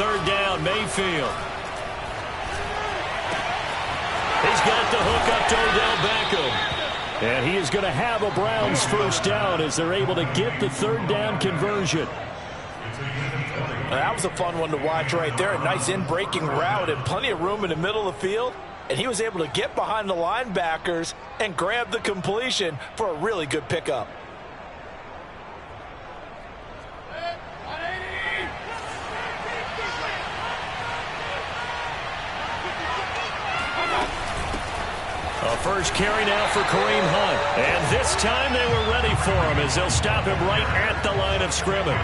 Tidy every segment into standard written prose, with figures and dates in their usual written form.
third down. Mayfield. He's got the hook up to Odell Beckham. And he is going to have a Browns first down as they're able to get the third down conversion. That was a fun one to watch right there. A nice in-breaking route and plenty of room in the middle of the field. And he was able to get behind the linebackers and grab the completion for a really good pickup. A first carry now for Kareem Hunt. And this time they were ready for him as they'll stop him right at the line of scrimmage.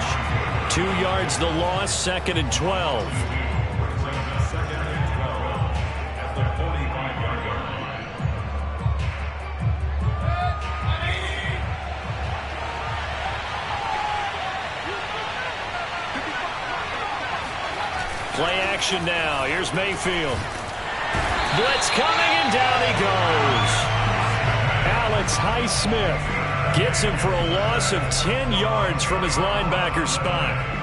2 yards the loss, 2nd and 12. Play action now. Here's Mayfield. Blitz coming, and down he goes. Alex Highsmith gets him for a loss of 10 yards from his linebacker spot.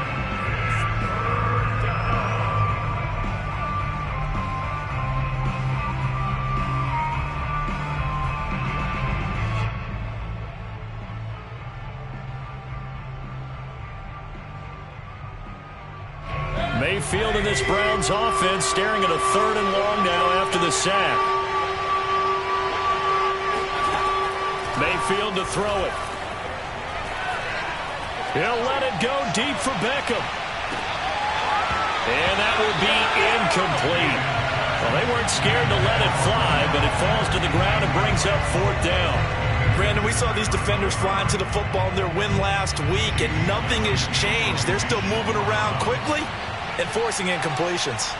Mayfield in this Browns offense staring at a 3rd and long now after the sack. Mayfield to throw it. He'll let it go deep for Beckham. And that will be incomplete. Well, they weren't scared to let it fly, but it falls to the ground and brings up 4th down. Brandon, we saw these defenders flying to the football in their win last week, and nothing has changed. They're still moving around quickly and forcing incompletions.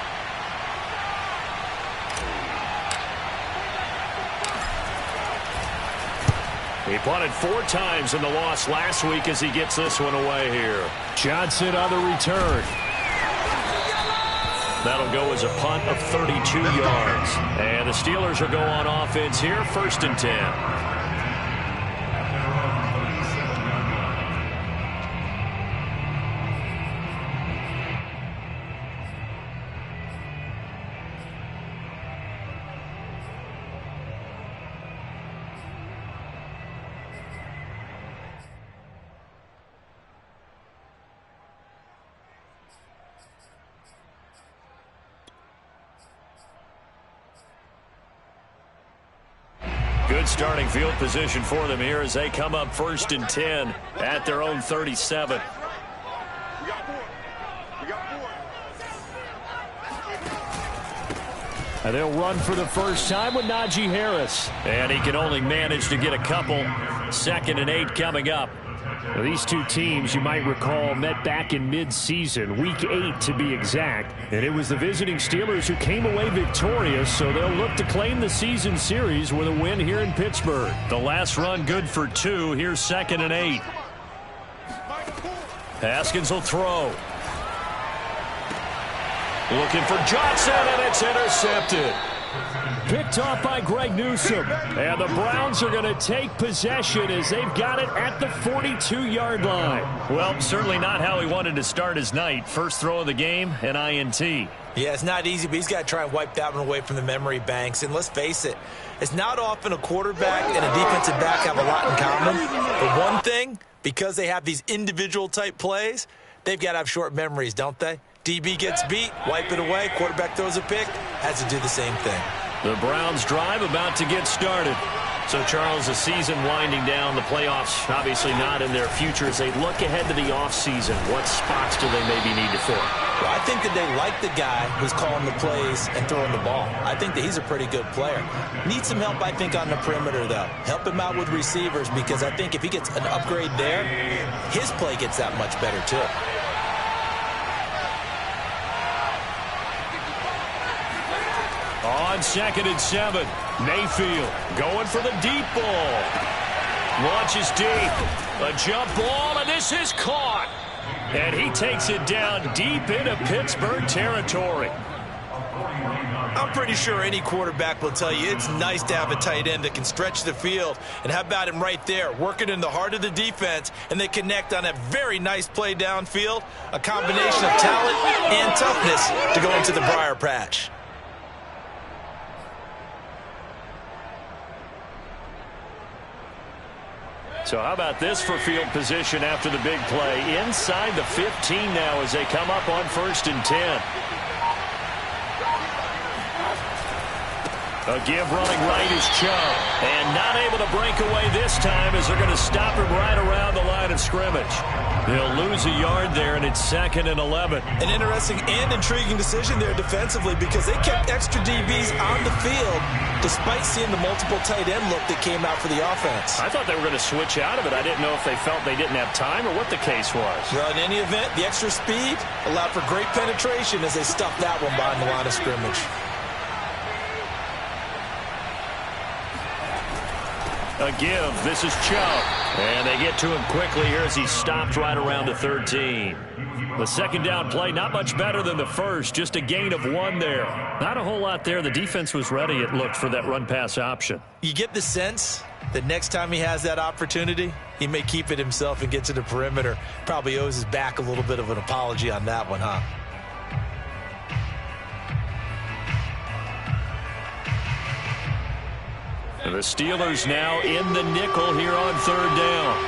He punted 4 times in the loss last week as he gets this one away here. Johnson on the return. That'll go as a punt of 32 yards. And the Steelers will go on offense here, 1st and 10. Good starting field position for them here as they come up 1st and 10 at their own 37. And they'll run for the first time with Najee Harris. And he can only manage to get a couple. 2nd and 8 coming up. Now, these two teams, you might recall, met back in mid-season, week 8 to be exact. And it was the visiting Steelers who came away victorious, so they'll look to claim the season series with a win here in Pittsburgh. The last run good for 2. Here's 2nd and 8. Haskins will throw. Looking for Johnson, and it's intercepted. Picked off by Greg Newsome. And the Browns are going to take possession as they've got it at the 42-yard line. Well, certainly not how he wanted to start his night. First throw of the game, an INT. Yeah, it's not easy, but he's got to try and wipe that one away from the memory banks. And let's face it, it's not often a quarterback and a defensive back have a lot in common. But one thing, because they have these individual type plays, they've got to have short memories, don't they? DB gets beat, wipe it away, quarterback throws a pick, has to do the same thing. The Browns drive about to get started. So, Charles, the season winding down, the playoffs obviously not in their future. As they look ahead to the offseason, what spots do they maybe need to fill? Well, I think that they like the guy who's calling the plays and throwing the ball. I think that he's a pretty good player. Needs some help, I think, on the perimeter, though. Help him out with receivers, because I think if he gets an upgrade there, his play gets that much better, too. On 2nd and 7, Mayfield going for the deep ball. Launches deep. A jump ball, and this is caught. And he takes it down deep into Pittsburgh territory. I'm pretty sure any quarterback will tell you it's nice to have a tight end that can stretch the field. And how about him right there, working in the heart of the defense, and they connect on a very nice play downfield, a combination of talent and toughness to go into the briar patch. So how about this for field position after the big play? Inside the 15 now as they come up on 1st and 10. A give running right is Chubb. And not able to break away this time as they're going to stop him right around the line of scrimmage. They'll lose a yard there, and it's 2nd and 11. An interesting and intriguing decision there defensively because they kept extra DBs on the field despite seeing the multiple tight end look that came out for the offense. I thought they were going to switch out of it. I didn't know if they felt they didn't have time or what the case was. Well, in any event, the extra speed allowed for great penetration as they stuffed that one behind the line of scrimmage. A give. This is Chubb. And they get to him quickly here as he stopped right around the 13. The second down play, not much better than the first. Just a gain of 1 there. Not a whole lot there. The defense was ready, it looked, for that run-pass option. You get the sense that next time he has that opportunity, he may keep it himself and get to the perimeter. Probably owes his back a little bit of an apology on that one, huh? The Steelers now in the nickel here on 3rd down.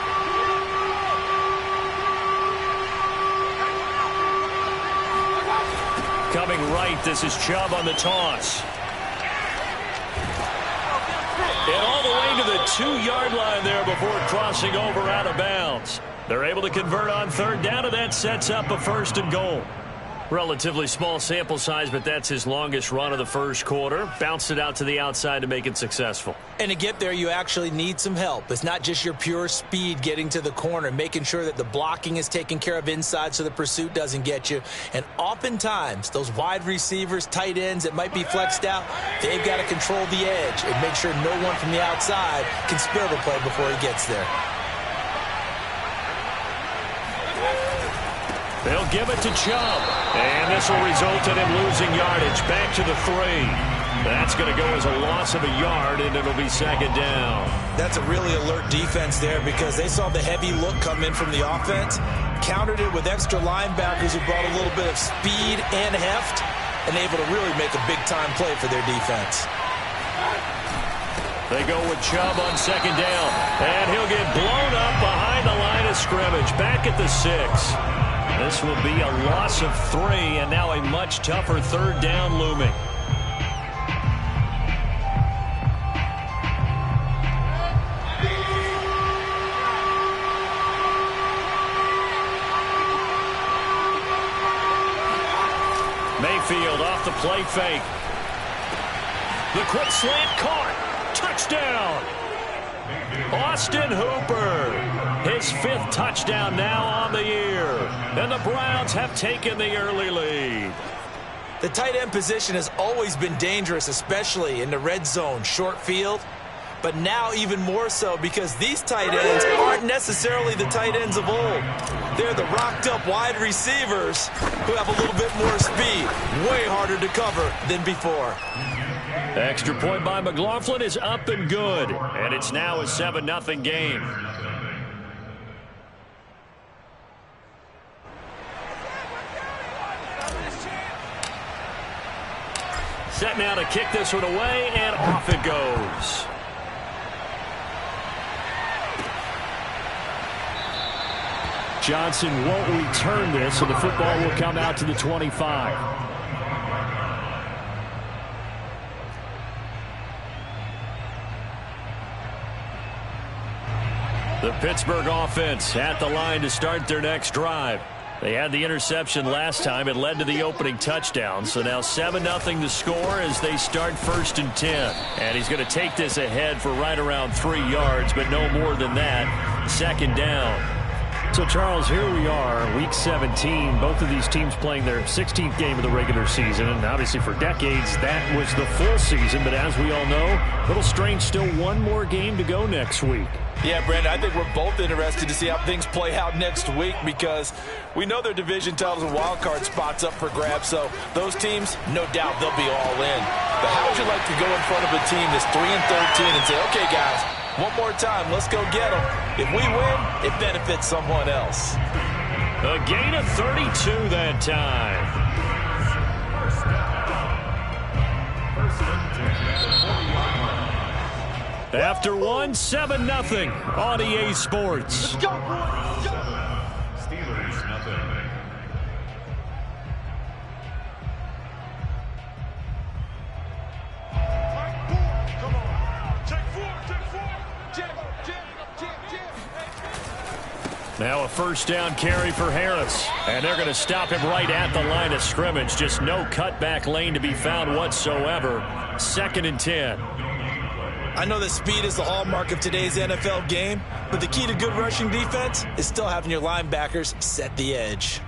Coming right, this is Chubb on the toss. And all the way to the 2-yard line there before crossing over out of bounds. They're able to convert on 3rd down, and that sets up a 1st and goal. Relatively small sample size, but that's his longest run of the first quarter. Bounced it out to the outside to make it successful. And to get there, you actually need some help. It's not just your pure speed getting to the corner, making sure that the blocking is taken care of inside so the pursuit doesn't get you. And oftentimes, those wide receivers, tight ends that might be flexed out, they've got to control the edge and make sure no one from the outside can spill the play before he gets there. They'll give it to Chubb. And this will result in him losing yardage back to the 3. That's going to go as a loss of a yard, and it'll be 2nd down. That's a really alert defense there because they saw the heavy look come in from the offense, countered it with extra linebackers who brought a little bit of speed and heft, and able to really make a big-time play for their defense. They go with Chubb on 2nd down, and he'll get blown up behind the line of scrimmage, back at the 6. This will be a loss of 3, and now a much tougher 3rd down looming. Mayfield off the play fake. The quick slant caught. Touchdown. Austin Hooper, his 5th touchdown now on the year. And the Browns have taken the early lead. The tight end position has always been dangerous, especially in the red zone, short field. But now even more so because these tight ends aren't necessarily the tight ends of old. They're the rocked-up wide receivers who have a little bit more speed. Way harder to cover than before. Extra point by McLaughlin is up and good. And it's now a 7-0 game. Set now to kick this one away, and off it goes. Johnson won't return this, so the football will come out to the 25. The Pittsburgh offense at the line to start their next drive. They had the interception last time. It led to the opening touchdown. So now 7-0 to score as they start 1st and 10. And he's going to take this ahead for right around 3 yards, but no more than that. 2nd down. So, Charles, here we are, Week 17. Both of these teams playing their 16th game of the regular season. And obviously for decades, that was the full season. But as we all know, a little strange, still one more game to go next week. Yeah, Brandon, I think we're both interested to see how things play out next week because we know their division titles and wild card spots up for grabs. So those teams, no doubt, they'll be all in. But how would you like to go in front of a team that's 3-13 and say, okay, guys, one more time, let's go get them. If we win, it benefits someone else. A gain of 32 that time. After 7-0 on EA Sports. Steelers nothing. Now a first down carry for Harris. And they're going to stop him right at the line of scrimmage. Just no cutback lane to be found whatsoever. 2nd and 10. I know that speed is the hallmark of today's NFL game, but the key to good rushing defense is still having your linebackers set the edge.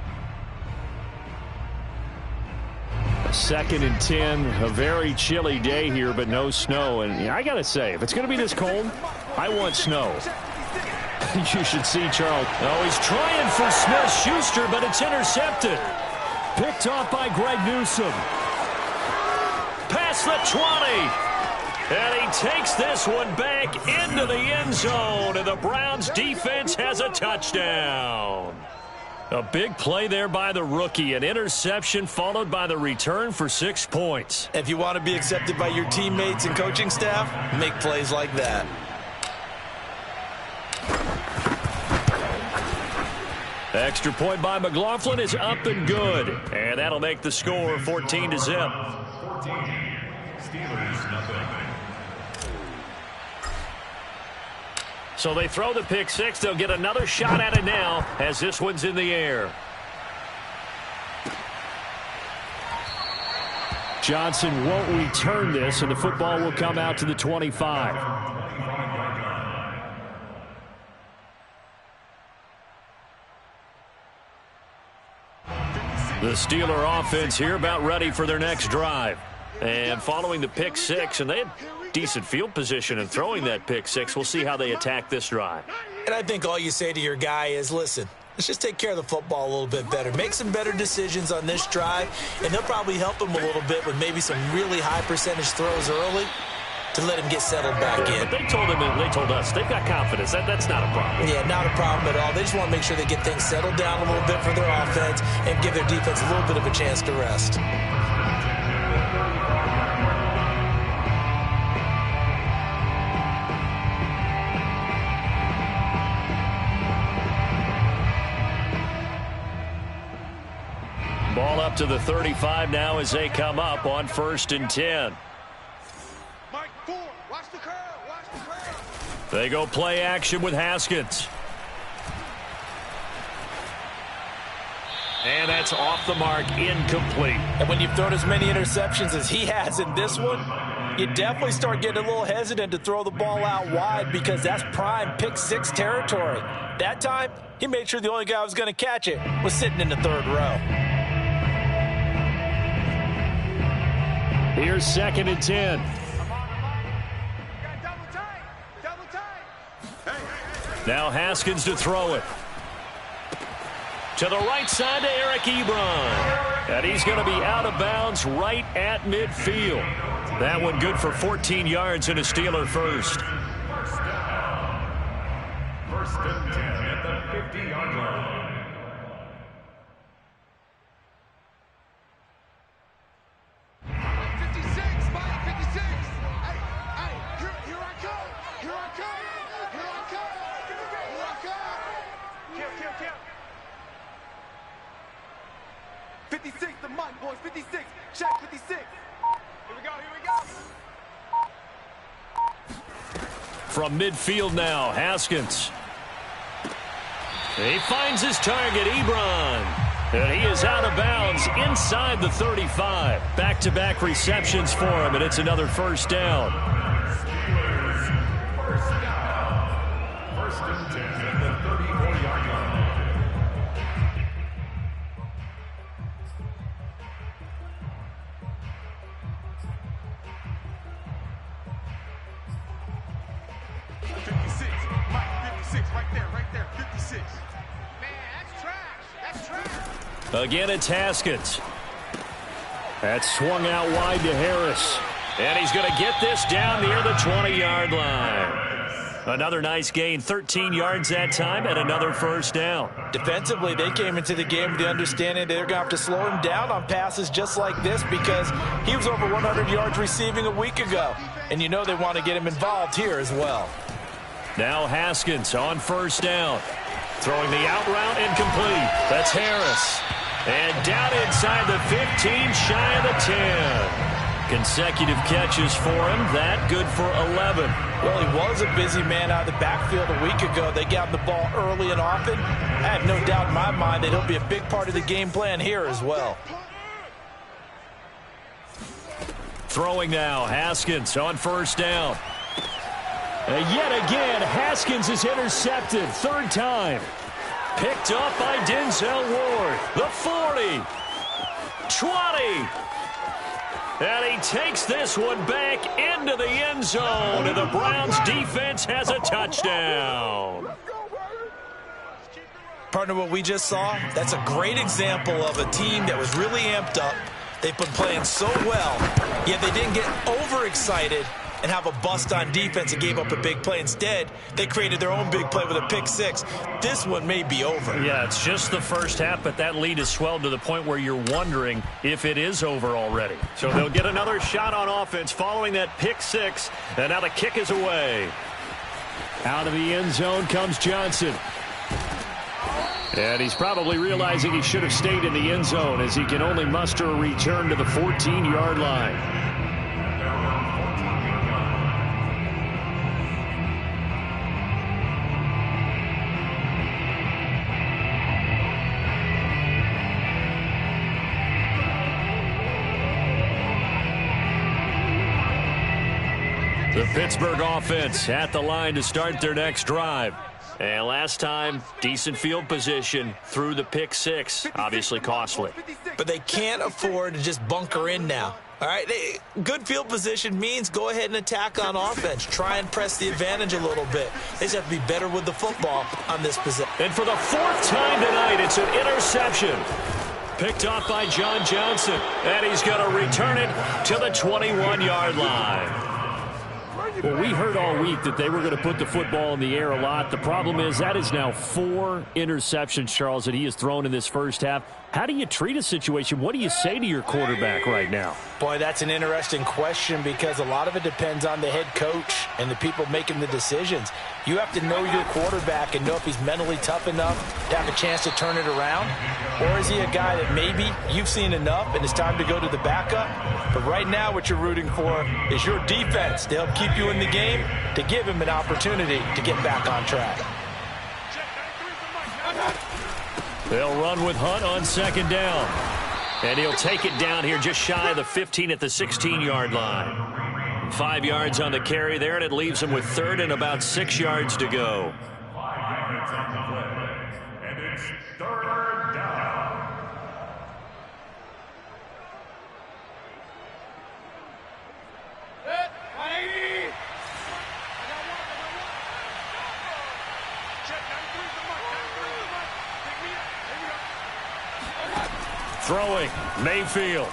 2nd and 10, a very chilly day here, but no snow. And I got to say, if it's going to be this cold, I want snow. You should see Charles. Oh, he's trying for Smith-Schuster, but it's intercepted. Picked off by Greg Newsome. Past the 20. And he takes this one back into the end zone, and the Browns defense has a touchdown. A big play there by the rookie, an interception followed by the return for 6 points. If you want to be accepted by your teammates and coaching staff, make plays like that. Extra point by McLaughlin is up and good, and that'll make the score 14-0. 14. Steelers nothing. So they throw the pick six. They'll get another shot at it now as this one's in the air. Johnson won't return this, and the football will come out to the 25. The Steeler offense here about ready for their next drive. And following the pick six, and they had decent field position in throwing that pick six. We'll see how they attack this drive. And I think all you say to your guy is, listen, let's just take care of the football a little bit better. Make some better decisions on this drive, and they'll probably help him a little bit with maybe some really high percentage throws early to let him get settled back in. But they told him, and they told us, they've got confidence. That's not a problem. Yeah, not a problem at all. They just want to make sure they get things settled down a little bit for their offense and give their defense a little bit of a chance to rest. Ball up to the 35 now as they come up on 1st and 10. Mike Ford, watch the curve, watch the curve. They go play action with Haskins. And that's off the mark, incomplete. And when you've thrown as many interceptions as he has in this one, you definitely start getting a little hesitant to throw the ball out wide because that's prime pick six territory. That time, he made sure the only guy who was going to catch it was sitting in the 3rd row. Here's 2nd and 10. Now Haskins to throw it. To the right side to Eric Ebron. And he's going to be out of bounds right at midfield. That one good for 14 yards and a Steeler first. First and 10 at the 50-yard line. From midfield now, Haskins. He finds his target, Ebron. And he is out of bounds inside the 35. Back-to-back receptions for him, and it's another first down. First and Again, it's Haskins. That's swung out wide to Harris. And he's going to get this down near the 20-yard line. Another nice gain, 13 yards that time, and another first down. Defensively, they came into the game with the understanding they're going to have to slow him down on passes just like this because he was over 100 yards receiving a week ago. And you know they want to get him involved here as well. Now Haskins on first down. Throwing the out route incomplete. That's Harris. And down inside the 15, shy of the 10. Consecutive catches for him. That good for 11. Well, he was a busy man out of the backfield a week ago. They got the ball early and often. I have no doubt in my mind that he'll be a big part of the game plan here as well. Throwing now, Haskins on first down. Yet again, Haskins is intercepted. Third time. Picked up by Denzel Ward. The 40. 20. And he takes this one back into the end zone. And the Browns defense has a touchdown. Partner, what we just saw, that's a great example of a team that was really amped up. They've been playing so well, yet they didn't get overexcited and have a bust on defense and gave up a big play. Instead, they created their own big play with a pick six. This one may be over. Yeah, it's just the first half, but that lead has swelled to the point where you're wondering if it is over already. So they'll get another shot on offense following that pick six, and now the kick is away. Out of the end zone comes Johnson. And he's probably realizing he should have stayed in the end zone as he can only muster a return to the 14-yard line. The Pittsburgh offense at the line to start their next drive. And last time, decent field position through the pick six. Obviously costly. But they can't afford to just bunker in now. All right, good field position means go ahead and attack on offense. Try and press the advantage a little bit. They just have to be better with the football on this possession. And for the fourth time tonight, it's an interception. Picked off by John Johnson. And he's going to return it to the 21-yard line. Well, we heard all week that they were going to put the football in the air a lot. The problem is that is now 4 interceptions, Charles, that he has thrown in this first half. How do you treat a situation? What do you say to your quarterback right now? Boy, that's an interesting question because a lot of it depends on the head coach and the people making the decisions. You have to know your quarterback and know if he's mentally tough enough to have a chance to turn it around. Or is he a guy that maybe you've seen enough and it's time to go to the backup? But right now what you're rooting for is your defense to help keep you in the game, to give him an opportunity to get back on track. They'll run with Hunt on second down. And he'll take it down here just shy of the 15 at the 16-yard line. 5 yards on the carry there, and it leaves him with third and about 6 yards to go. And it's third down. Throwing, Mayfield.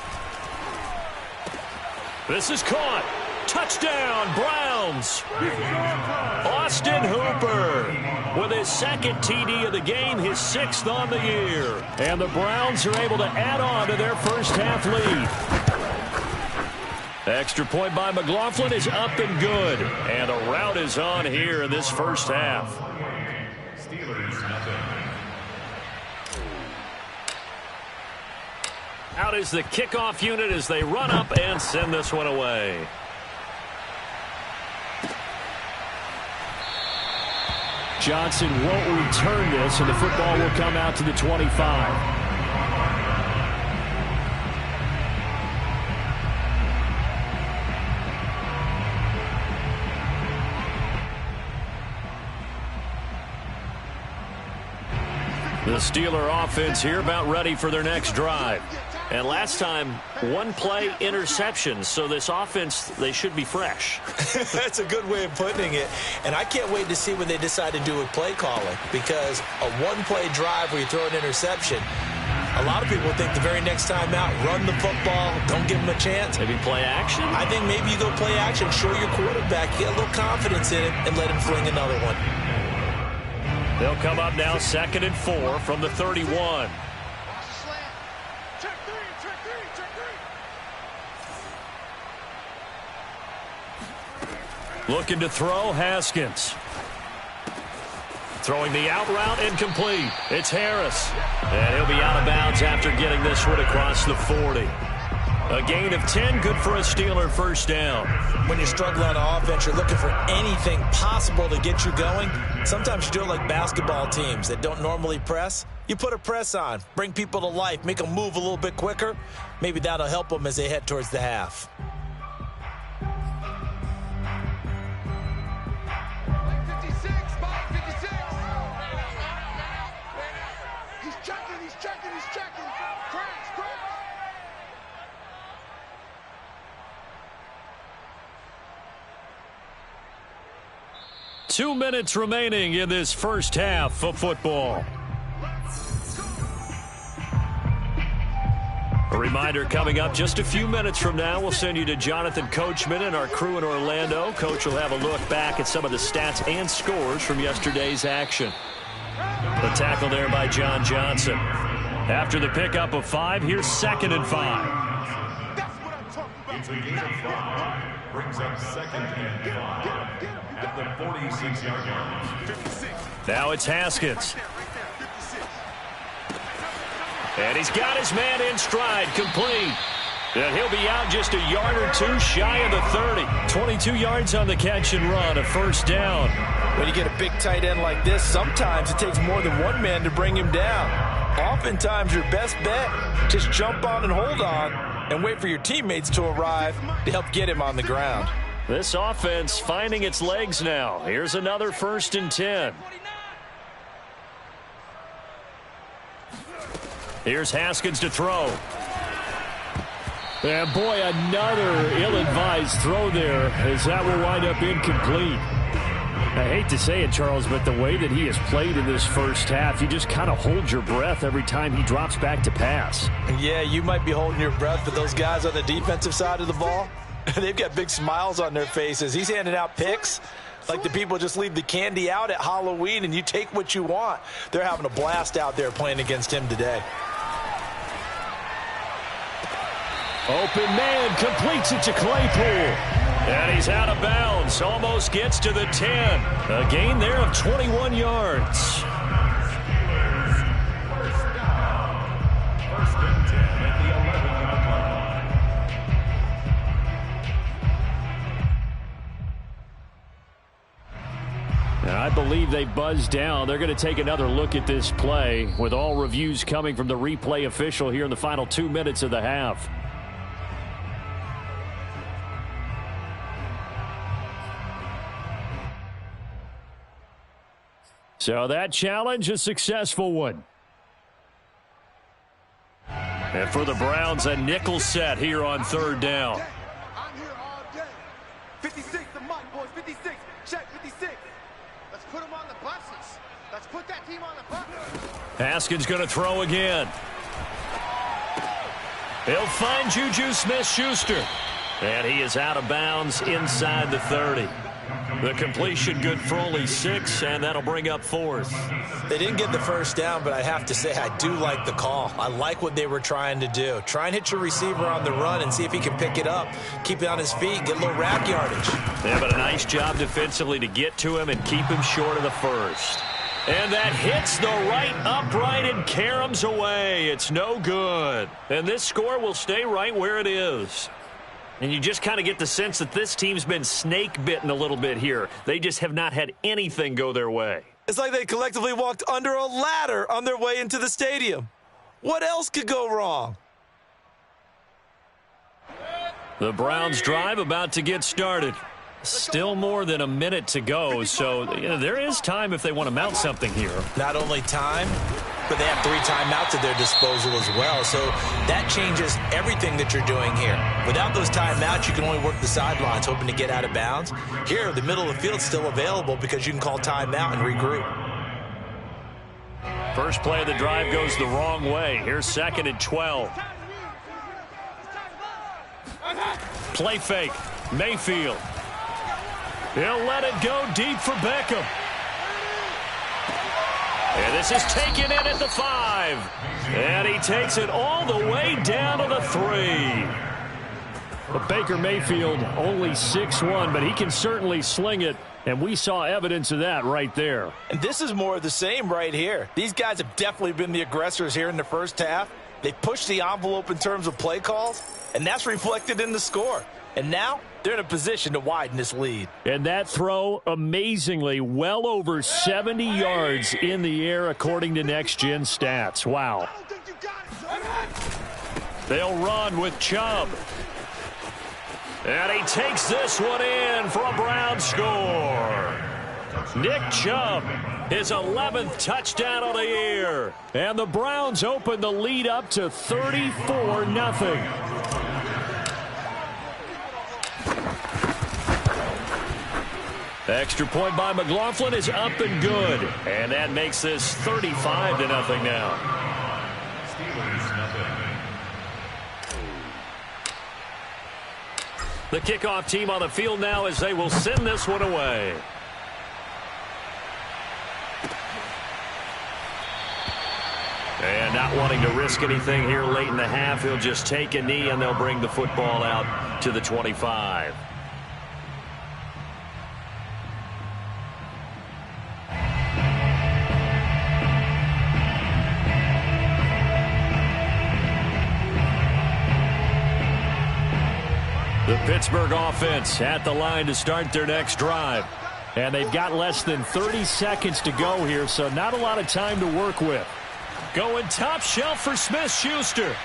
This is caught. Touchdown, Browns. Austin Hooper with his second TD of the game, his 6th on the year. And the Browns are able to add on to their first half lead. Extra point by McLaughlin is up and good. And a rout is on here in this first half. Out is the kickoff unit as they run up and send this one away. Johnson won't return this, and the football will come out to the 25. The Steeler offense here about ready for their next drive. And last time, one play interception. So this offense, they should be fresh. That's a good way of putting it. And I can't wait to see what they decide to do with play calling. Because a one-play drive where you throw an interception, a lot of people think the very next time out, run the football, don't give them a chance. Maybe play action? I think maybe you go play action, show your quarterback, get a little confidence in him, and let him fling another one. They'll come up now 2nd and 4 from the 31. Looking to throw, Haskins. Throwing the out route, incomplete. It's Harris. And he'll be out of bounds after getting this one across the 40. A gain of 10, good for a Steeler first down. When you're struggling on offense, you're looking for anything possible to get you going. Sometimes you do it like basketball teams that don't normally press. You put a press on, bring people to life, make them move a little bit quicker. Maybe that'll help them as they head towards the half. He's checking. Crash. 2 minutes remaining in this first half of football. A reminder coming up just a few minutes from now, we'll send you to Jonathan Coachman and our crew in Orlando. Coach will have a look back at some of the stats and scores from yesterday's action. The tackle there by John Johnson. After the pickup of 5, here's 2nd and 5. That's what I'm talking about. It's a gain of 5. Brings up 2nd and 5 at the 46-yard line. Now it's Haskins. And he's got his man in stride, complete. And he'll be out just a yard or two shy of the 30. 22 yards on the catch and run, a first down. When you get a big tight end like this, sometimes it takes more than one man to bring him down. Oftentimes, your best bet, just jump on and hold on and wait for your teammates to arrive to help get him on the ground. This offense finding its legs now. Here's another 1st and 10. Here's Haskins to throw. And boy, another ill-advised throw there as that will wind up incomplete. I hate to say it, Charles, but the way that he has played in this first half, you just kind of hold your breath every time he drops back to pass. Yeah, you might be holding your breath, but those guys on the defensive side of the ball, they've got big smiles on their faces. He's handing out picks like the people just leave the candy out at Halloween and you take what you want. They're having a blast out there playing against him today. Open man, completes it to Claypool. And he's out of bounds, almost gets to the 10. A gain there of 21 yards. First down. 1st and 10 at the 11-yard line. And I believe they buzzed down. They're going to take another look at this play with all reviews coming from the replay official here in the final 2 minutes of the half. So that challenge, a successful one. And for the Browns, a nickel set here on 3rd down. I'm here all day. 56, the mic, boys. 56. Check 56. Let's put them on the buses. Let's put that team on the buses. Haskins going to throw again. He'll find Juju Smith-Schuster. And he is out of bounds inside the 30. The completion good for only 6, and that'll bring up 4th. They didn't get the first down, but I have to say I do like the call. I like what they were trying to do. Try and hit your receiver on the run and see if he can pick it up. Keep it on his feet, get a little rack yardage. Yeah, but a nice job defensively to get to him and keep him short of the first. And that hits the right upright and caroms away. It's no good. And this score will stay right where it is. And you just kind of get the sense that this team's been snake-bitten a little bit here. They just have not had anything go their way. It's like they collectively walked under a ladder on their way into the stadium. What else could go wrong? The Browns drive about to get started. Still more than a minute to go, so there is time if they want to mount something here. Not only time, but they have 3 timeouts at their disposal as well. So that changes everything that you're doing here. Without those timeouts, you can only work the sidelines, hoping to get out of bounds. Here, the middle of the field is still available because you can call timeout and regroup. First play of the drive goes the wrong way. Here's 2nd and 12. Play fake. Mayfield. He'll let it go deep for Beckham. And this is taken in at the 5. And he takes it all the way down to the 3. But Baker Mayfield only 6'1", but he can certainly sling it. And we saw evidence of that right there. And this is more of the same right here. These guys have definitely been the aggressors here in the first half. They pushed the envelope in terms of play calls, and that's reflected in the score. And now they're in a position to widen this lead. And that throw, amazingly, well over 70 yards in the air, according to Next Gen Stats. Wow. They'll run with Chubb. And he takes this one in for a Brown score. Nick Chubb, his 11th touchdown of the year. And the Browns open the lead up to 34-0. Extra point by McLaughlin is up and good. And that makes this 35-0 now. Steelers nothing. The kickoff team on the field now as they will send this one away. And not wanting to risk anything here late in the half, he'll just take a knee and they'll bring the football out to the 25. The Pittsburgh offense at the line to start their next drive. And they've got less than 30 seconds to go here, so not a lot of time to work with. Going top shelf for Smith-Schuster.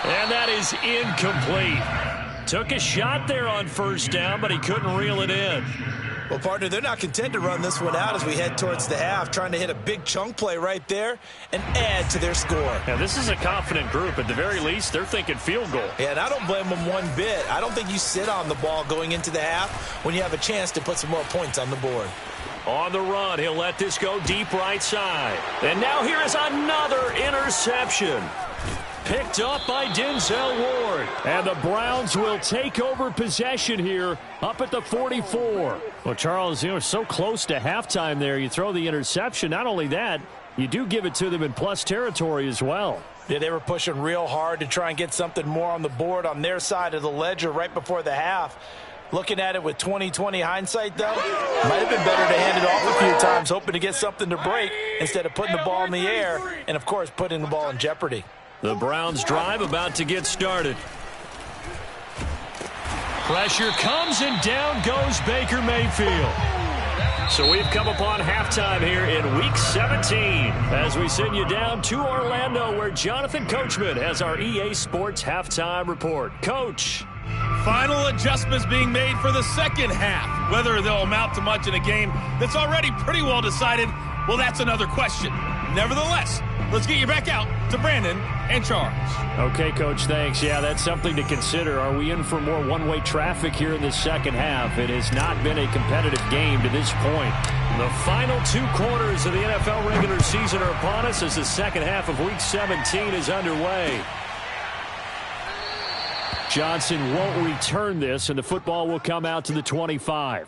And that is incomplete. Took a shot there on first down, but he couldn't reel it in. Well, partner, they're not content to run this one out as we head towards the half, trying to hit a big chunk play right there and add to their score. Now, this is a confident group. At the very least, they're thinking field goal. Yeah, and I don't blame them one bit. I don't think you sit on the ball going into the half when you have a chance to put some more points on the board. On the run, he'll let this go deep right side. And now here is another interception. Picked up by Denzel Ward. And the Browns will take over possession here up at the 44. Well, Charles, so close to halftime there. You throw the interception. Not only that, you do give it to them in plus territory as well. Yeah, they were pushing real hard to try and get something more on the board on their side of the ledger right before the half. Looking at it with 20/20 hindsight, though, might have been better to hand it off a few times, hoping to get something to break instead of putting the ball in the air and, of course, putting the ball in jeopardy. The Browns drive about to get started. Pressure comes and down goes Baker Mayfield. So we've come upon halftime here in Week 17 as we send you down to Orlando where Jonathan Coachman has our EA Sports Halftime Report. Coach. Final adjustments being made for the second half. Whether they'll amount to much in a game that's already pretty well decided, well, that's another question. Nevertheless, let's get you back out to Brandon and Charles. Okay, Coach, thanks. Yeah, that's something to consider. Are we in for more one-way traffic here in the second half? It has not been a competitive game to this point. The final 2 quarters of the NFL regular season are upon us as the second half of Week 17 is underway. Johnson won't return this, and the football will come out to the 25.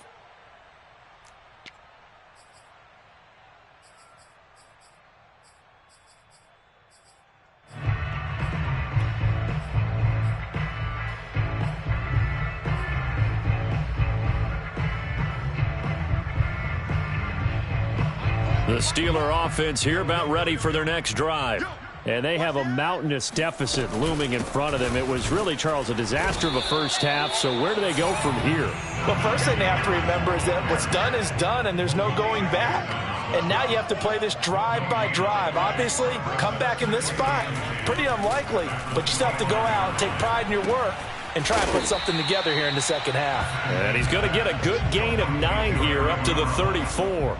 The Steeler offense here about ready for their next drive. And they have a mountainous deficit looming in front of them. It was really, Charles, a disaster of a first half. So where do they go from here? Well, first thing they have to remember is that what's done is done, and there's no going back. And now you have to play this drive by drive. Obviously, come back in this spot, pretty unlikely. But you still have to go out, take pride in your work, and try and put something together here in the second half. And he's going to get a good gain of 9 here up to the 34.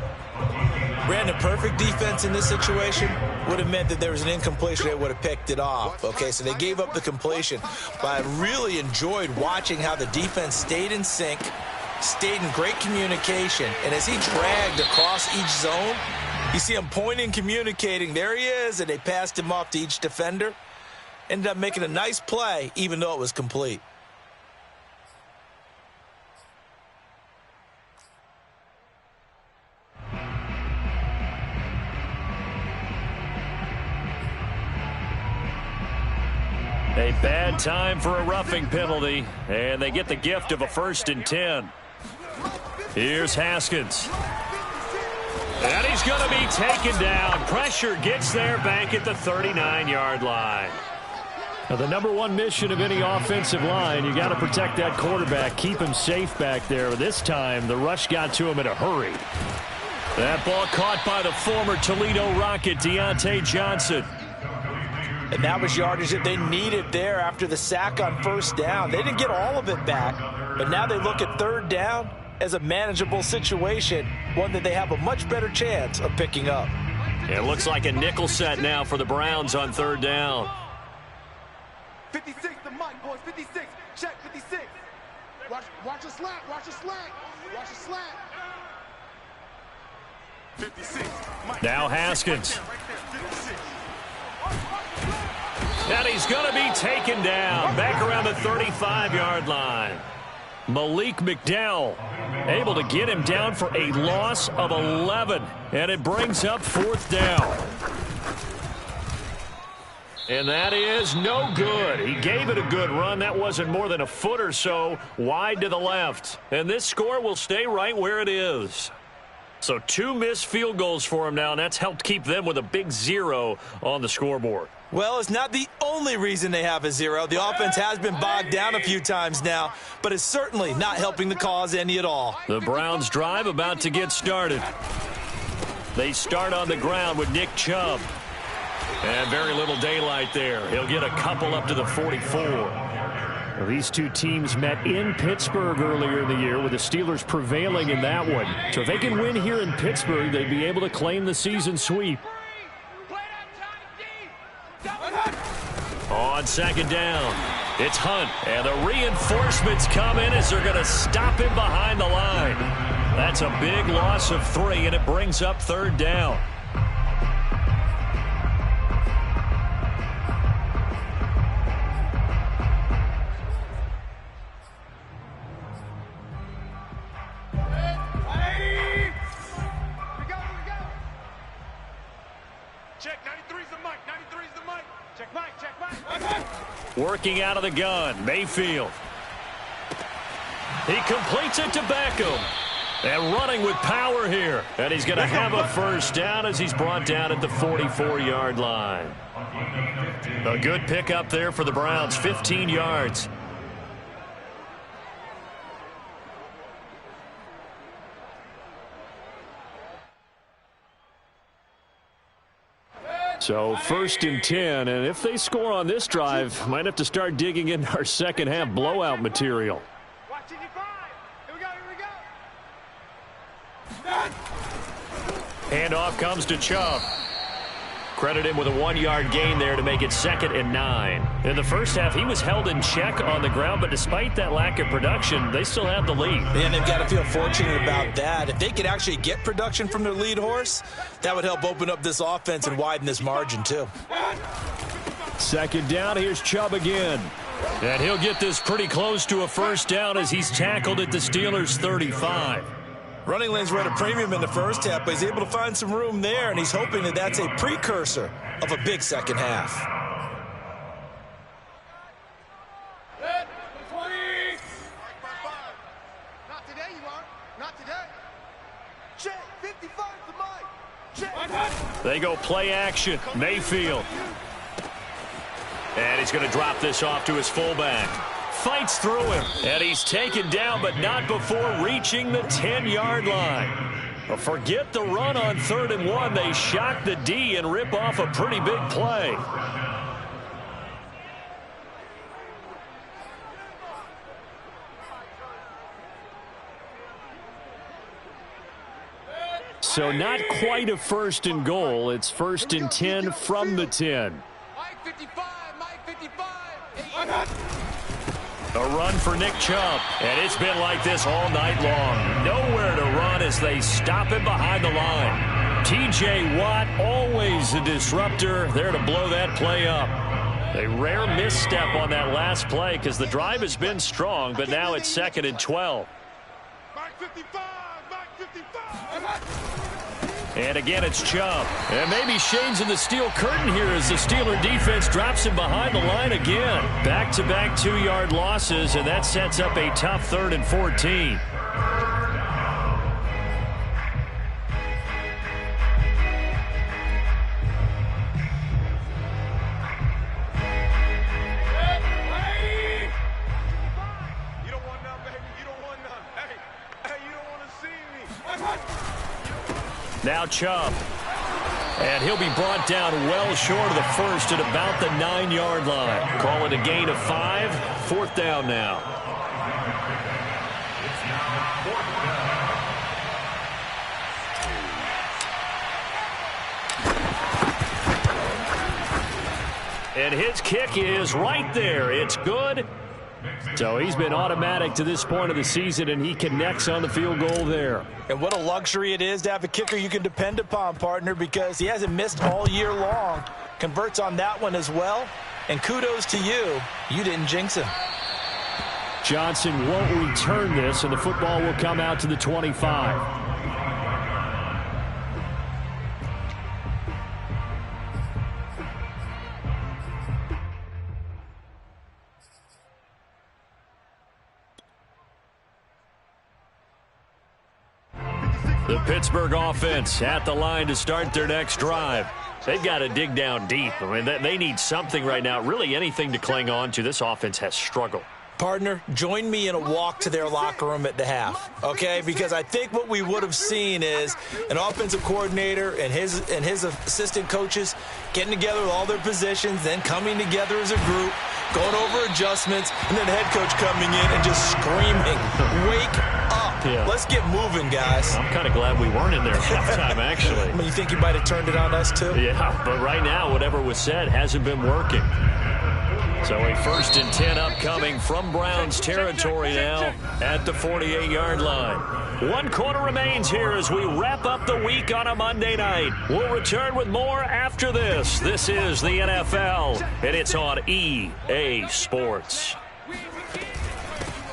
Brandon, perfect defense in this situation would have meant that there was an incompletion. They would have picked it off. Okay, so they gave up the completion. But I really enjoyed watching how the defense stayed in sync, stayed in great communication. And as he dragged across each zone, you see him pointing, communicating. There he is, and they passed him off to each defender. Ended up making a nice play, even though it was complete. A bad time for a roughing penalty, and they get the gift of a 1st and 10. Here's Haskins. And he's going to be taken down. Pressure gets there back at the 39-yard line. Now, the number one mission of any offensive line, you got to protect that quarterback, keep him safe back there. This time, the rush got to him in a hurry. That ball caught by the former Toledo Rocket, Deontay Johnson. And that was yardage that they needed there after the sack on 1st down. They didn't get all of it back, but now they look at 3rd down as a manageable situation, one that they have a much better chance of picking up. It looks like a nickel set now for the Browns on 3rd down. 56 the mic, boys. 56. Check 56. Watch the slant. Watch the slant. Watch the slant. 56. Now Haskins. And he's going to be taken down back around the 35-yard line. Malik McDowell able to get him down for a loss of 11. And it brings up 4th down. And that is no good. He gave it a good run. That wasn't more than a foot or so wide to the left. And this score will stay right where it is. So 2 missed field goals for him now, and that's helped keep them with a big 0 on the scoreboard. Well, it's not the only reason they have a 0. The offense has been bogged down a few times now, but it's certainly not helping the cause any at all. The Browns drive about to get started. They start on the ground with Nick Chubb. And very little daylight there. He'll get a couple up to the 44. Well, these two teams met in Pittsburgh earlier in the year, with the Steelers prevailing in that one. So if they can win here in Pittsburgh, they'd be able to claim the season sweep. On 2nd down, it's Hunt. And the reinforcements come in as they're going to stop him behind the line. That's a big loss of 3, and it brings up 3rd down. Working out of the gun, Mayfield. He completes it to Beckham. And running with power here. And he's going to have a 1st down as he's brought down at the 44-yard line. A good pickup there for the Browns, 15 yards. So 1st and 10, and if they score on this drive, might have to start digging into our second half blowout material. Handoff comes to Chubb. Credit him with a 1-yard gain there to make it 2nd and 9. In the first half, he was held in check on the ground, but despite that lack of production, they still have the lead. And they've got to feel fortunate about that. If they could actually get production from their lead horse, that would help open up this offense and widen this margin too. 2nd down, here's Chubb again. And he'll get this pretty close to a 1st down as he's tackled at the Steelers' 35. Running lanes were at a premium in the first half, but he's able to find some room there, and he's hoping that that's a precursor of a big second half. Not today, you aren't. Not today. Check 55 the mic. Check. They go play action. Mayfield. And he's going to drop this off to his fullback. Fights through him, and he's taken down, but not before reaching the 10-yard line. Well, forget the run on 3rd and 1. They shock the D and rip off a pretty big play. so not quite a first and goal. It's first and 10 from the 10. Mike 55, Mike 55. A run for Nick Chubb, and it's been like this all night long. Nowhere to run as they stop him behind the line. T.J. Watt, always a disruptor, there to blow that play up. A rare misstep on that last play because the drive has been strong, but now it's 2nd and 12. Mike 55, Mike 55. And again, it's Chubb. And maybe Shane's in the steel curtain here as the Steeler defense drops him behind the line again. Back-to-back 2-yard losses, and that sets up a tough 3rd and 14. Now Chubb. And he'll be brought down well short of the first at about the 9-yard line. Call it a gain of 5. 4th down now. And his kick is right there. It's good. So he's been automatic to this point of the season, and he connects on the field goal there. And what a luxury it is to have a kicker you can depend upon, partner, because he hasn't missed all year long. Converts on that one as well. And kudos to you. You didn't jinx him. Johnson won't return this, and the football will come out to the 25. The Pittsburgh offense at the line to start their next drive. They've got to dig down deep. I mean, they need something right now, really anything to cling on to. This offense has struggled. Partner, join me in a walk to their locker room at the half, okay? Because I think what we would have seen is an offensive coordinator and his assistant coaches getting together with all their positions, then coming together as a group, going over adjustments, and then the head coach coming in and just screaming, "Wake up. Yeah. Let's get moving, guys." I'm kind of glad we weren't in there halftime, actually. I mean, you think you might have turned it on us, too? Yeah, but right now, whatever was said hasn't been working. So a 1st and 10 upcoming from Browns territory now at the 48-yard line. 1 quarter remains here as we wrap up the week on a Monday night. We'll return with more after this. This is the NFL, and it's on EA Sports.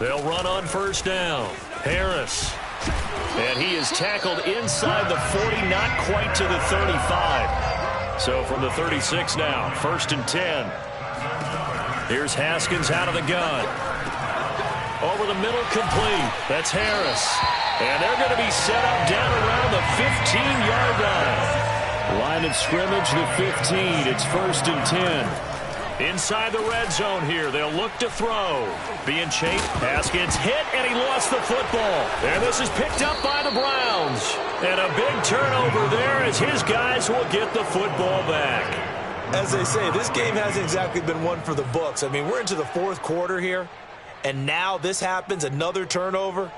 They'll run on 1st down. Harris. And he is tackled inside the 40, not quite to the 35. So from the 36 now, 1st and 10. Here's Haskins out of the gun. Over the middle, complete. That's Harris. And they're going to be set up down around the 15-yard line. Line of scrimmage, the 15. It's 1st and 10. Inside the red zone here. They'll look to throw. Being chased. Haskins hit, and he lost the football. And this is picked up by the Browns. And a big turnover there as his guys will get the football back. As they say, this game hasn't exactly been one for the books. I mean, we're into the 4th quarter here, and now this happens, another turnover.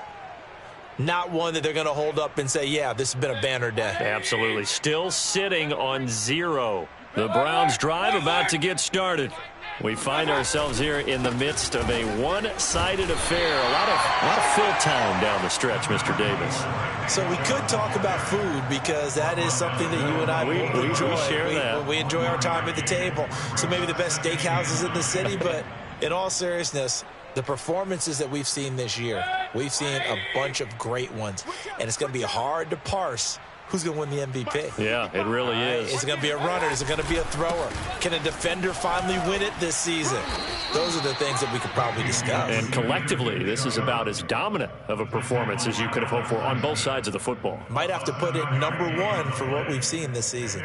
Not one that they're going to hold up and say, yeah, this has been a banner day. Absolutely. Still sitting on 0. The Browns drive about to get started. We find ourselves here in the midst of a one-sided affair. A lot of fill time down the stretch, Mr. Davis. So we could talk about food because that is something that you and I enjoy. We share that. We enjoy our time at the table. So maybe the best steakhouses in the city, but in all seriousness, the performances that we've seen this year, we've seen a bunch of great ones, and it's going to be hard to parse who's going to win the MVP. Yeah, it really is. Is it going to be a runner? Is it going to be a thrower? Can a defender finally win it this season? Those are the things that we could probably discuss. And collectively, this is about as dominant of a performance as you could have hoped for on both sides of the football. Might have to put it #1 for what we've seen this season.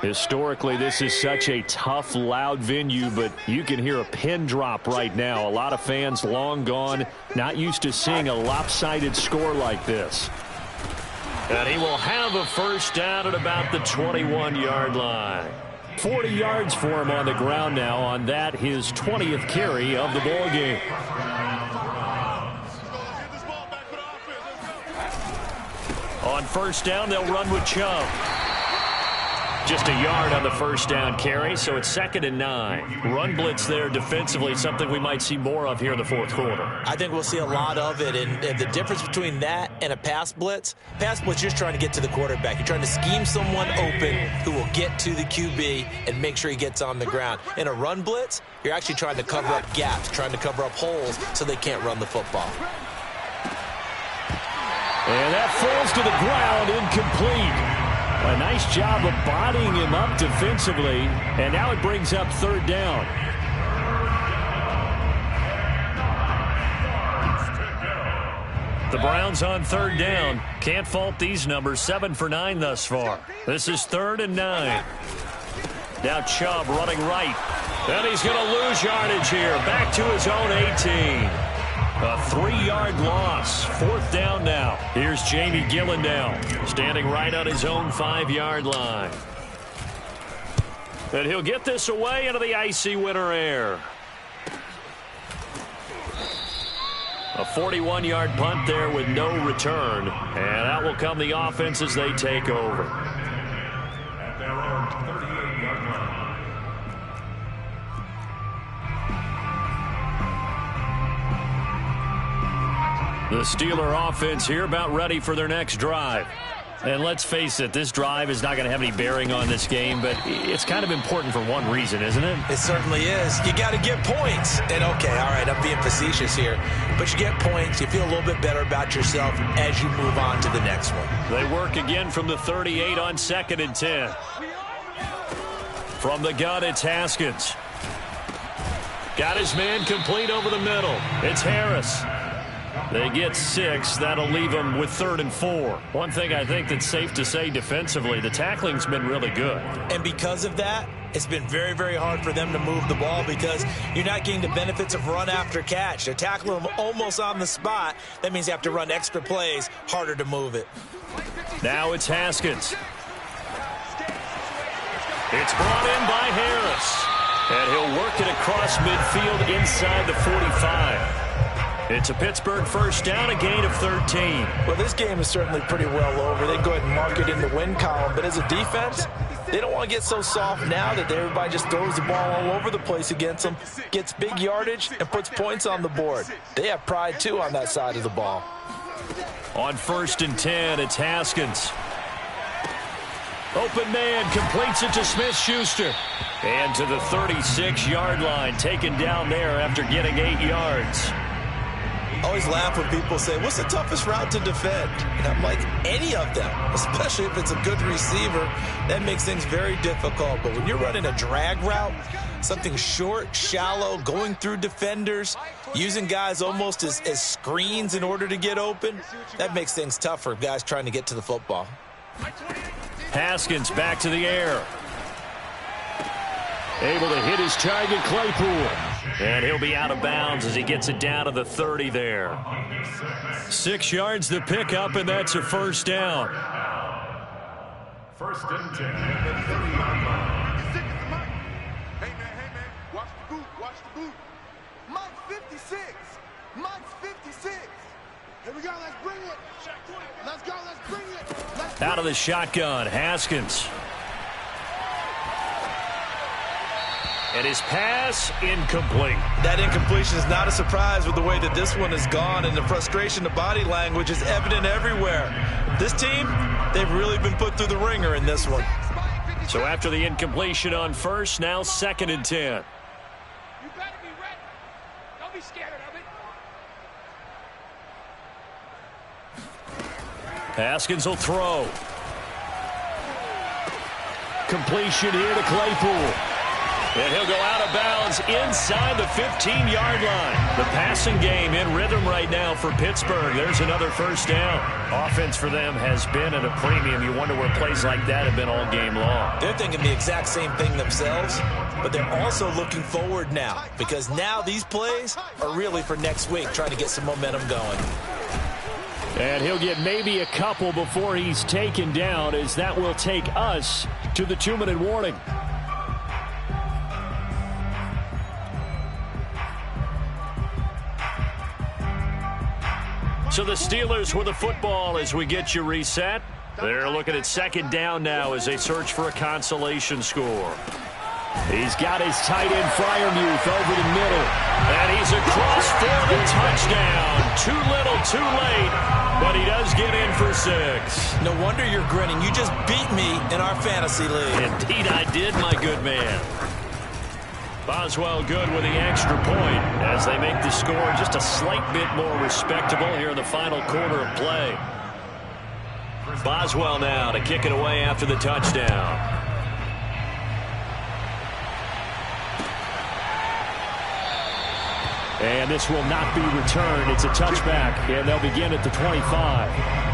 Historically, this is such a tough, loud venue, but you can hear a pin drop right now. A lot of fans long gone, not used to seeing a lopsided score like this. And he will have a 1st down at about the 21-yard line. 40 yards for him on the ground now on that, his 20th carry of the ball game. On first down, they'll run with Chubb. Just a yard on the first down carry, so it's 2nd and 9. Run blitz there defensively, something we might see more of here in the fourth quarter. I think we'll see a lot of it, and the difference between that and a pass blitz, you're just trying to get to the quarterback. You're trying to scheme someone open who will get to the QB and make sure he gets on the ground. In a run blitz, you're actually trying to cover up gaps, trying to cover up holes so they can't run the football. And that falls to the ground, incomplete. A nice job of bodying him up defensively, and now it brings up 3rd down. The Browns on 3rd down. Can't fault these numbers. 7 for 9 thus far. This is 3rd and 9. Now Chubb running right. And he's going to lose yardage here. Back to his own 18. A 3-yard loss. 4th down now. Here's Jamie Gillen now, standing right on his own 5-yard line. And he'll get this away into the icy winter air. A 41-yard punt there with no return. And out will come the offense as they take over. At their own 38-yard line. The Steeler offense here about ready for their next drive. And let's face it, this drive is not going to have any bearing on this game, but it's kind of important for one reason, isn't it? It certainly is. You got to get points. And, okay, all right, I'm being facetious here. But you get points. You feel a little bit better about yourself as you move on to the next one. They work again from the 38 on 2nd and 10. From the gun, it's Haskins. Got his man complete over the middle. It's Harris. They get 6. That'll leave them with 3rd and 4. One thing I think that's safe to say defensively, the tackling's been really good. And because of that, it's been very, very hard for them to move the ball because you're not getting the benefits of run after catch. They're tackling them almost on the spot. That means you have to run extra plays, harder to move it. Now it's Haskins. It's brought in by Harris. And he'll work it across midfield inside the 45. It's a Pittsburgh first down, a gain of 13. Well, this game is certainly pretty well over. They can go ahead and mark it in the win column. But as a defense, they don't want to get so soft now that everybody just throws the ball all over the place against them, gets big yardage, and puts points on the board. They have pride, too, on that side of the ball. On 1st and 10, it's Haskins. Open man completes it to Smith-Schuster. And to the 36-yard line, taken down there after getting 8 yards. I always laugh when people say, what's the toughest route to defend? And I'm like, any of them, especially if it's a good receiver. That makes things very difficult. But when you're running a drag route, something short, shallow, going through defenders, using guys almost as screens in order to get open, that makes things tough for guys trying to get to the football. Haskins back to the air. Able to hit his target, Claypool. And he'll be out of bounds as he gets it down to the 30 there. 6 yards the pickup, and that's a first down. 1st and 10 at the 30-yard line. Hey, man, watch the boot, watch the boot. Mike 56, Mike 56. Here we go, let's bring it. Let's go, let's bring it. Out of the shotgun, Haskins. And his pass incomplete. That incompletion is not a surprise with the way that this one has gone, and the frustration, the body language is evident everywhere. This team, they've really been put through the ringer in this one. So after the incompletion on first, now 2nd and 10. You better be ready. Don't be scared of it. Haskins will throw. Completion here to Claypool. And he'll go out of bounds inside the 15-yard line. The passing game in rhythm right now for Pittsburgh. There's another first down. Offense for them has been at a premium. You wonder where plays like that have been all game long. They're thinking the exact same thing themselves, but they're also looking forward now because now these plays are really for next week, trying to get some momentum going. And he'll get maybe a couple before he's taken down, as that will take us to the 2-minute warning. So the Steelers with the football as we get you reset. They're looking at second down now as they search for a consolation score. He's got his tight end Freiermuth over the middle. And he's across for the touchdown. Too little, too late. But he does get in for 6. No wonder you're grinning. You just beat me in our fantasy league. Indeed I did, my good man. Boswell good with the extra point as they make the score just a slight bit more respectable here in the final quarter of play. Boswell now to kick it away after the touchdown. And this will not be returned. It's a touchback, and they'll begin at the 25.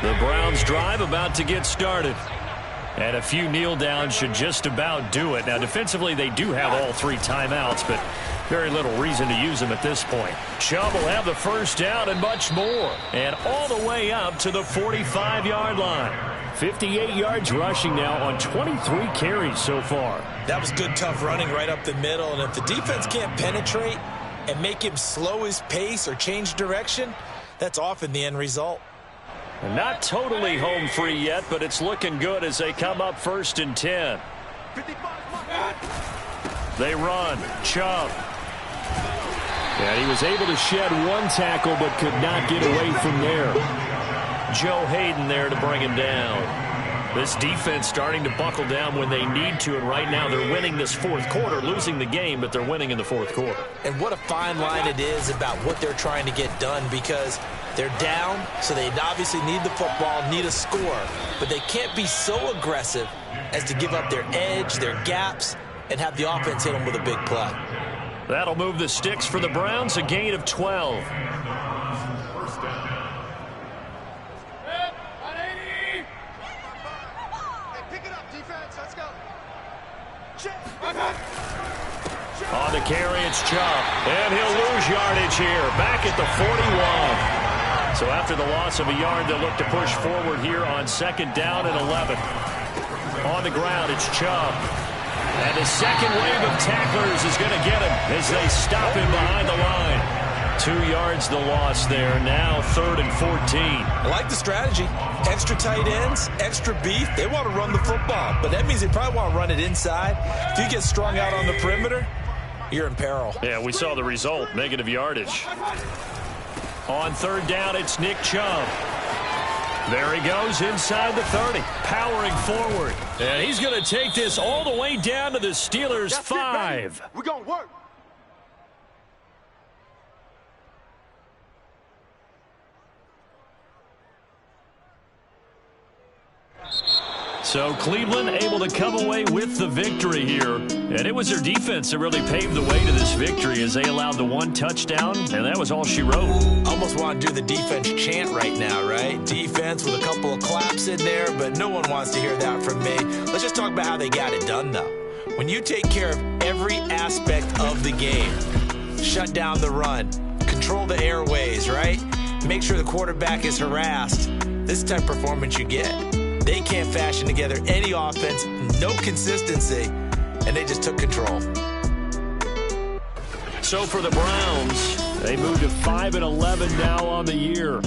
The Browns drive about to get started. And a few kneel downs should just about do it. Now, defensively, they do have all 3 timeouts, but very little reason to use them at this point. Chubb will have the first down and much more. And all the way up to the 45-yard line. 58 yards rushing now on 23 carries so far. That was good, tough running right up the middle. And if the defense can't penetrate and make him slow his pace or change direction, that's often the end result. Not totally home free yet, but it's looking good as they come up 1st and 10. They run. Chubb. And he was able to shed 1 tackle but could not get away from there. Joe Hayden there to bring him down. This defense starting to buckle down when they need to, and right now they're winning this 4th quarter, losing the game, but they're winning in the 4th quarter. And what a fine line it is about what they're trying to get done, because they're down, so they obviously need the football, need a score, but they can't be so aggressive as to give up their edge, their gaps, and have the offense hit them with a big play. That'll move the sticks for the Browns, a gain of 12. On the carry, it's Chubb. And he'll lose yardage here. Back at the 41. So after the loss of a yard, they'll look to push forward here on 2nd down and 11. On the ground, it's Chubb. And the second wave of tacklers is going to get him as they stop him behind the line. 2 yards the loss there. Now 3rd and 14. I like the strategy. Extra tight ends, extra beef. They want to run the football, but that means they probably want to run it inside. If you get strung out on the perimeter, you're in peril. Yeah, we saw the result. Negative yardage. On 3rd down, it's Nick Chubb. There he goes inside the 30, powering forward. And he's going to take this all the way down to the Steelers' 5. We're going to work. So Cleveland able to come away with the victory here. And it was their defense that really paved the way to this victory as they allowed the 1 touchdown, and that was all she wrote. Almost want to do the defense chant right now, right? Defense with a couple of claps in there, but no one wants to hear that from me. Let's just talk about how they got it done, though. When you take care of every aspect of the game, shut down the run, control the airways, right? Make sure the quarterback is harassed. This type of performance you get. They can't fashion together any offense, no consistency, and they just took control. So for the Browns, they move to 5-11 now on the year.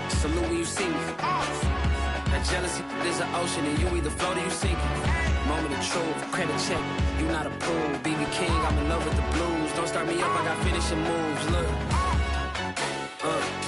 Salute when you see me. That jealousy is an ocean, and you either float or you sink it. Moment of truth, credit check, you not approved. BB King, I'm in love with the blues. Don't start me up, I got finishing moves. Look.